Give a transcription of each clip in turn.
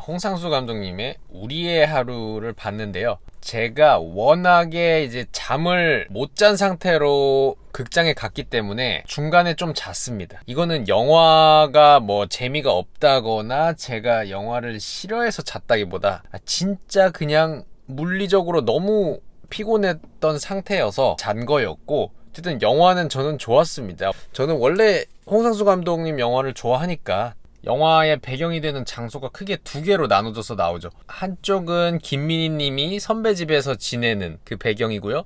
홍상수 감독님의 우리의 하루를 봤는데요. 제가 워낙에 이제 잠을 못 잔 상태로 극장에 갔기 때문에 중간에 좀 잤습니다. 이거는 영화가 뭐 재미가 없다거나 제가 영화를 싫어해서 잤다기보다 진짜 그냥 물리적으로 너무 피곤했던 상태여서 잔 거였고, 어쨌든 영화는 저는 좋았습니다. 저는 원래 홍상수 감독님 영화를 좋아하니까 영화의 배경이 되는 장소가 크게 두 개로 나눠져서 나오죠. 한쪽은 김민희 님이 선배 집에서 지내는 그 배경이고요.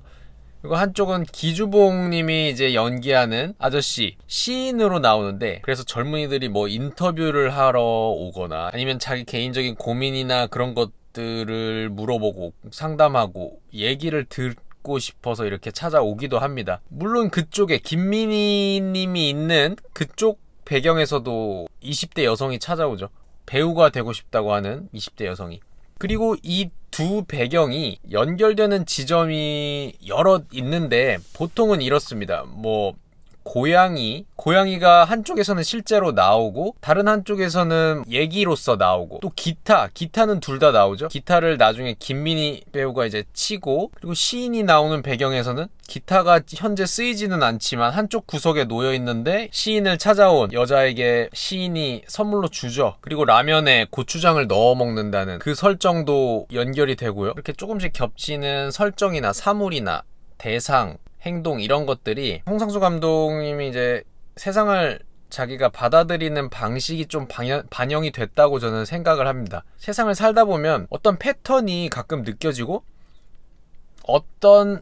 그리고 한쪽은 기주봉 님이 이제 연기하는 아저씨, 시인으로 나오는데, 그래서 젊은이들이 뭐 인터뷰를 하러 오거나 아니면 자기 개인적인 고민이나 그런 것들을 물어보고 상담하고 얘기를 듣고 싶어서 이렇게 찾아오기도 합니다. 물론 그쪽에 김민희 님이 있는 그쪽 배경에서도 20대 여성이 찾아오죠. 배우가 되고 싶다고 하는 20대 여성이. 그리고 이 두 배경이 연결되는 지점이 여럿 있는데, 보통은 이렇습니다. 뭐 고양이가 한쪽에서는 실제로 나오고 다른 한쪽에서는 얘기로서 나오고, 또 기타는 둘 다 나오죠. 기타를 나중에 김민희 배우가 이제 치고, 그리고 시인이 나오는 배경에서는 기타가 현재 쓰이지는 않지만 한쪽 구석에 놓여 있는데 시인을 찾아온 여자에게 시인이 선물로 주죠. 그리고 라면에 고추장을 넣어 먹는다는 그 설정도 연결이 되고요. 이렇게 조금씩 겹치는 설정이나 사물이나 대상, 행동, 이런 것들이 홍상수 감독님이 이제 세상을 자기가 받아들이는 방식이 좀 반영이 됐다고 저는 생각을 합니다. 세상을 살다 보면 어떤 패턴이 가끔 느껴지고, 어떤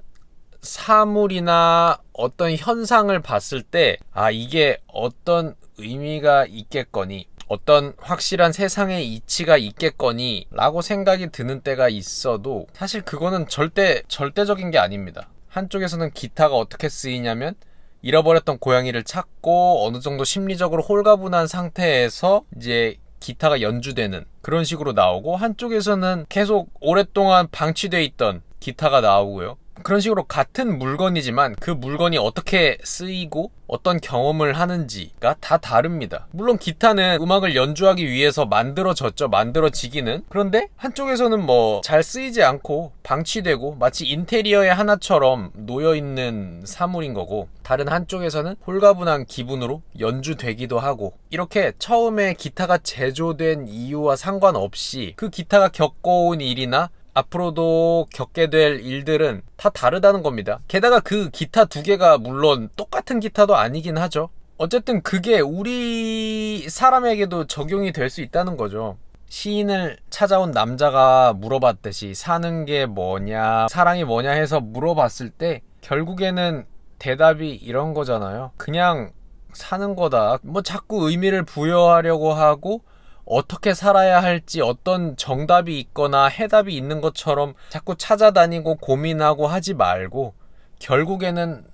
사물이나 어떤 현상을 봤을 때 이게 어떤 의미가 있겠거니, 어떤 확실한 세상의 이치가 있겠거니 라고 생각이 드는 때가 있어도, 사실 그거는 절대적인 게 아닙니다. 한쪽에서는 기타가 어떻게 쓰이냐면, 잃어버렸던 고양이를 찾고 어느 정도 심리적으로 홀가분한 상태에서 이제 기타가 연주되는 그런 식으로 나오고, 한쪽에서는 계속 오랫동안 방치되어 있던 기타가 나오고요. 그런 식으로 같은 물건이지만 그 물건이 어떻게 쓰이고 어떤 경험을 하는지가 다 다릅니다. 물론 기타는 음악을 연주하기 위해서 만들어지기는. 그런데 한쪽에서는 뭐 잘 쓰이지 않고 방치되고 마치 인테리어의 하나처럼 놓여있는 사물인 거고, 다른 한쪽에서는 홀가분한 기분으로 연주되기도 하고, 이렇게 처음에 기타가 제조된 이유와 상관없이 그 기타가 겪어온 일이나 앞으로도 겪게 될 일들은 다 다르다는 겁니다. 게다가 그 기타 두 개가 물론 똑같은 기타도 아니긴 하죠. 어쨌든 그게 우리 사람에게도 적용이 될 수 있다는 거죠. 시인을 찾아온 남자가 물어봤듯이 사는 게 뭐냐, 사랑이 뭐냐 해서 물어봤을 때 결국에는 대답이 이런 거잖아요. 그냥 사는 거다. 뭐 자꾸 의미를 부여하려고 하고 어떻게 살아야 할지 어떤 정답이 있거나 해답이 있는 것처럼 자꾸 찾아다니고 고민하고 하지 말고, 결국에는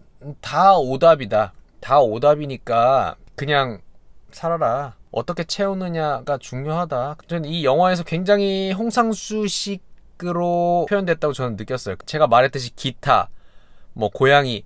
다 오답이다. 다 오답이니까 그냥 살아라. 어떻게 채우느냐가 중요하다. 저는 이 영화에서 굉장히 홍상수식으로 표현됐다고 저는 느꼈어요. 제가 말했듯이 기타, 뭐 고양이,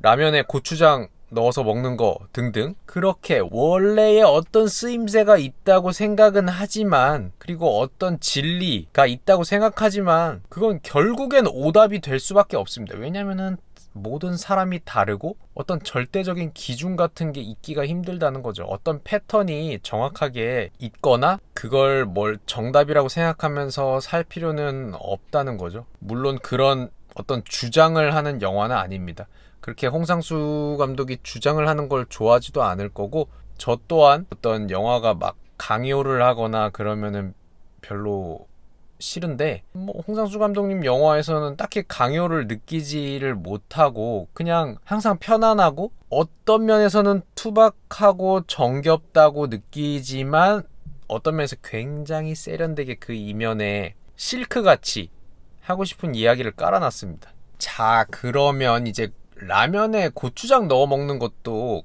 라면에 고추장 넣어서 먹는 거 등등, 그렇게 원래의 어떤 쓰임새가 있다고 생각은 하지만, 그리고 어떤 진리가 있다고 생각하지만, 그건 결국엔 오답이 될 수밖에 없습니다. 왜냐면은 모든 사람이 다르고 어떤 절대적인 기준 같은 게 있기가 힘들다는 거죠. 어떤 패턴이 정확하게 있거나 그걸 뭘 정답이라고 생각하면서 살 필요는 없다는 거죠. 물론 그런 어떤 주장을 하는 영화는 아닙니다. 그렇게 홍상수 감독이 주장을 하는 걸 좋아하지도 않을 거고, 저 또한 어떤 영화가 막 강요를 하거나 그러면은 별로 싫은데, 뭐 홍상수 감독님 영화에서는 딱히 강요를 느끼지를 못하고 그냥 항상 편안하고, 어떤 면에서는 투박하고 정겹다고 느끼지만 어떤 면에서 굉장히 세련되게 그 이면에 실크같이 하고 싶은 이야기를 깔아놨습니다. 자, 그러면 이제 라면에 고추장 넣어 먹는 것도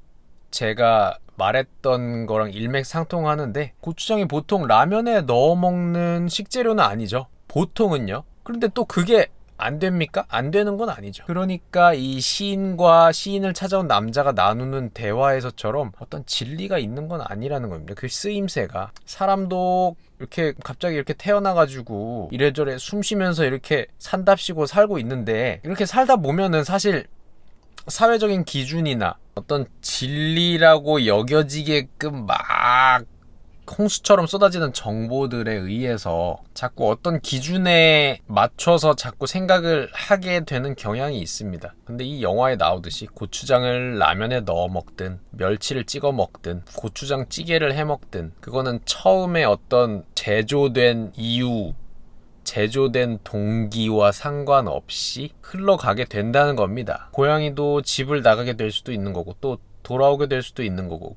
제가 말했던 거랑 일맥상통하는데, 고추장이 보통 라면에 넣어 먹는 식재료는 아니죠. 보통은요. 그런데 또 그게 안 됩니까? 안 되는 건 아니죠. 그러니까 이 시인과 시인을 찾아온 남자가 나누는 대화에서처럼 어떤 진리가 있는 건 아니라는 겁니다. 그 쓰임새가 사람도 이렇게 갑자기 이렇게 태어나가지고 이래저래 숨 쉬면서 이렇게 산답시고 살고 있는데 이렇게 살다 보면은 사실 사회적인 기준이나 어떤 진리라고 여겨지게끔 막 홍수처럼 쏟아지는 정보들에 의해서 자꾸 어떤 기준에 맞춰서 자꾸 생각을 하게 되는 경향이 있습니다. 근데 이 영화에 나오듯이 고추장을 라면에 넣어 먹든 멸치를 찍어 먹든 고추장 찌개를 해 먹든 그거는 처음에 어떤 제조된 이유, 제조된 동기와 상관없이 흘러가게 된다는 겁니다. 고양이도 집을 나가게 될 수도 있는 거고 또 돌아오게 될 수도 있는 거고,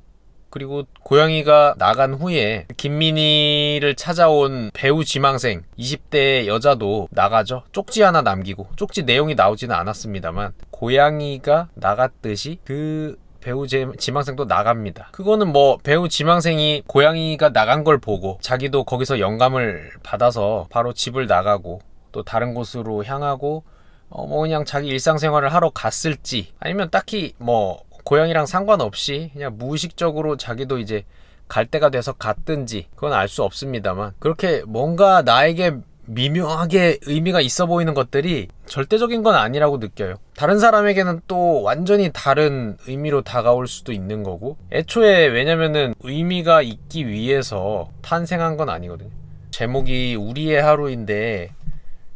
그리고 고양이가 나간 후에 김민희를 찾아온 배우 지망생 20대 여자도 나가죠. 쪽지 하나 남기고, 쪽지 내용이 나오지는 않았습니다만 고양이가 나갔듯이 그 배우 지망생도 나갑니다. 그거는 뭐 배우 지망생이 고양이가 나간 걸 보고 자기도 거기서 영감을 받아서 바로 집을 나가고 또 다른 곳으로 향하고 뭐 그냥 자기 일상생활을 하러 갔을지, 아니면 딱히 뭐 고양이랑 상관없이 그냥 무의식적으로 자기도 이제 갈 때가 돼서 갔든지 그건 알 수 없습니다만, 그렇게 뭔가 나에게 미묘하게 의미가 있어 보이는 것들이 절대적인 건 아니라고 느껴요. 다른 사람에게는 또 완전히 다른 의미로 다가올 수도 있는 거고, 애초에 왜냐면은 의미가 있기 위해서 탄생한 건 아니거든요. 제목이 우리의 하루인데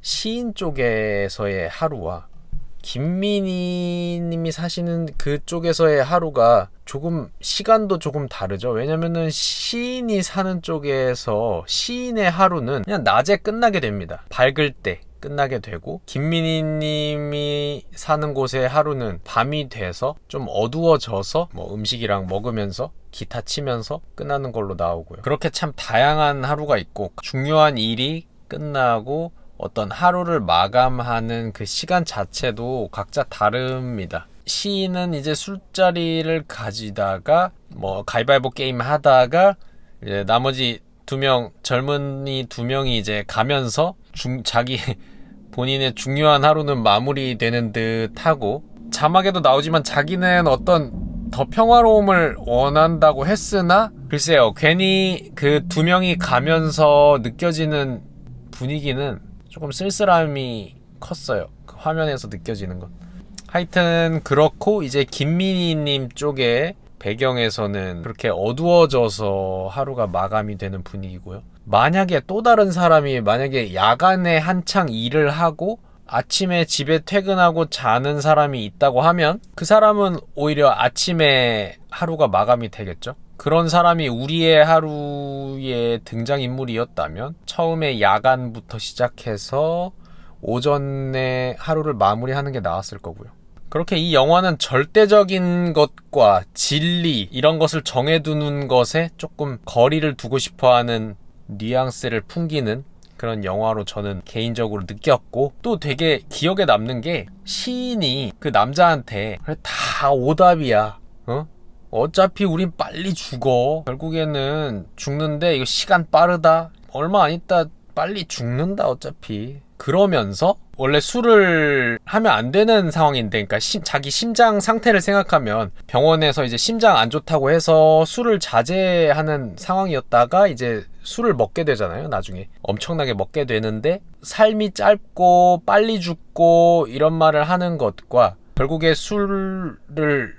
시인 쪽에서의 하루와 김민희 님이 사시는 그쪽에서의 하루가 조금 시간도 조금 다르죠. 왜냐면은 시인이 사는 쪽에서 시인의 하루는 그냥 낮에 끝나게 됩니다. 밝을 때 끝나게 되고, 김민희 님이 사는 곳의 하루는 밤이 돼서 좀 어두워져서 뭐 음식이랑 먹으면서 기타 치면서 끝나는 걸로 나오고요. 그렇게 참 다양한 하루가 있고, 중요한 일이 끝나고 어떤 하루를 마감하는 그 시간 자체도 각자 다릅니다. 시인은 이제 술자리를 가지다가 뭐 가위바위보 게임 하다가 이제 나머지 젊은이 두 명이 이제 가면서 자기 본인의 중요한 하루는 마무리되는 듯 하고, 자막에도 나오지만 자기는 어떤 더 평화로움을 원한다고 했으나 글쎄요, 괜히 그 두 명이 가면서 느껴지는 분위기는 조금 쓸쓸함이 컸어요. 그 화면에서 느껴지는 건. 하여튼 그렇고, 이제 김민희님 쪽의 배경에서는 그렇게 어두워져서 하루가 마감이 되는 분위기고요. 만약에 또 다른 사람이 만약에 야간에 한창 일을 하고 아침에 집에 퇴근하고 자는 사람이 있다고 하면 그 사람은 오히려 아침에 하루가 마감이 되겠죠. 그런 사람이 우리의 하루의 등장인물이었다면 처음에 야간부터 시작해서 오전에 하루를 마무리하는 게 나았을 거고요. 그렇게 이 영화는 절대적인 것과 진리 이런 것을 정해두는 것에 조금 거리를 두고 싶어하는 뉘앙스를 풍기는 그런 영화로 저는 개인적으로 느꼈고, 또 되게 기억에 남는 게 시인이 그 남자한테 그래, 다 오답이야, 어차피 우린 빨리 죽어, 결국에는 죽는데 이거 시간 빠르다, 얼마 안 있다 빨리 죽는다 어차피, 그러면서 원래 술을 하면 안 되는 상황인데, 그러니까 자기 심장 상태를 생각하면 병원에서 이제 심장 안 좋다고 해서 술을 자제하는 상황이었다가 이제 술을 먹게 되잖아요. 나중에 엄청나게 먹게 되는데, 삶이 짧고 빨리 죽고 이런 말을 하는 것과 결국에 술을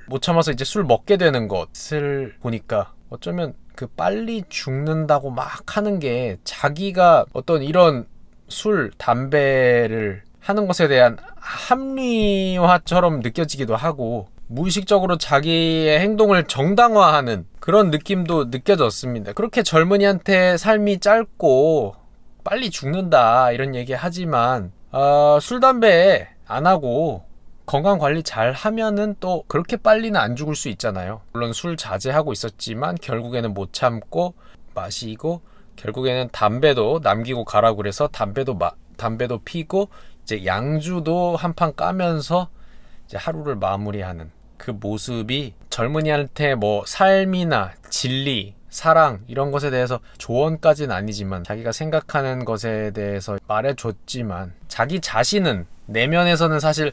못 참아서 이제 술 먹게 되는 것을 보니까 어쩌면 그 빨리 죽는다고 막 하는 게 자기가 어떤 이런 술, 담배를 하는 것에 대한 합리화처럼 느껴지기도 하고, 무의식적으로 자기의 행동을 정당화하는 그런 느낌도 느껴졌습니다. 그렇게 젊은이한테 삶이 짧고 빨리 죽는다 이런 얘기 하지만 술, 담배 안 하고 건강관리 잘 하면은 또 그렇게 빨리는 안 죽을 수 있잖아요. 물론 술 자제하고 있었지만 결국에는 못 참고 마시고, 결국에는 담배도 남기고 가라고 그래서 담배도 피고 이제 양주도 한 판 까면서 이제 하루를 마무리하는 그 모습이 젊은이한테 뭐 삶이나 진리, 사랑 이런 것에 대해서 조언까지는 아니지만 자기가 생각하는 것에 대해서 말해줬지만 자기 자신은 내면에서는 사실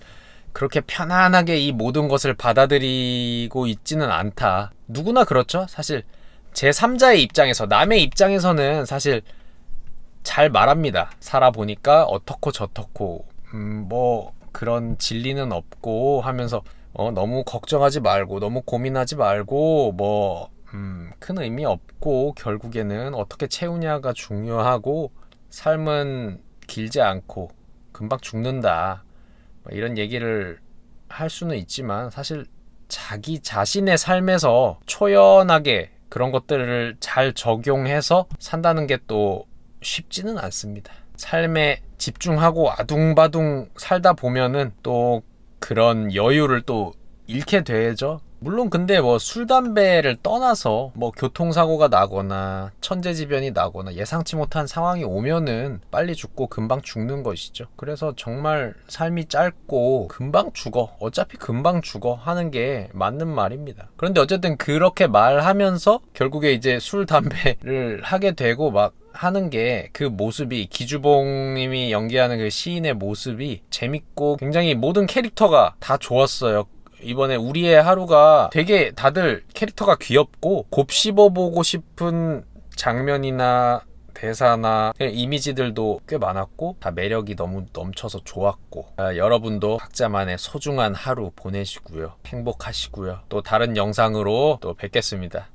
그렇게 편안하게 이 모든 것을 받아들이고 있지는 않다. 누구나 그렇죠. 사실 제3자의 입장에서, 남의 입장에서는 사실 잘 말합니다. 살아보니까 어떻고 저떻고 뭐 그런 진리는 없고 하면서 너무 걱정하지 말고 너무 고민하지 말고 뭐 큰 의미 없고 결국에는 어떻게 채우냐가 중요하고 삶은 길지 않고 금방 죽는다, 뭐 이런 얘기를 할 수는 있지만 사실 자기 자신의 삶에서 초연하게 그런 것들을 잘 적용해서 산다는 게 또 쉽지는 않습니다. 삶에 집중하고 아둥바둥 살다 보면은 또 그런 여유를 또 잃게 되죠. 물론 근데 뭐 술, 담배를 떠나서 뭐 교통사고가 나거나 천재지변이 나거나 예상치 못한 상황이 오면은 빨리 죽고 금방 죽는 것이죠. 그래서 정말 삶이 짧고 금방 죽어, 어차피 금방 죽어 하는 게 맞는 말입니다. 그런데 어쨌든 그렇게 말하면서 결국에 이제 술, 담배를 하게 되고 막 하는 게, 그 모습이, 기주봉 님이 연기하는 그 시인의 모습이 재밌고 굉장히 모든 캐릭터가 다 좋았어요. 이번에 우리의 하루가 되게 다들 캐릭터가 귀엽고 곱씹어보고 싶은 장면이나 대사나 이미지들도 꽤 많았고 다 매력이 너무 넘쳐서 좋았고, 여러분도 각자만의 소중한 하루 보내시고요. 행복하시고요. 또 다른 영상으로 또 뵙겠습니다.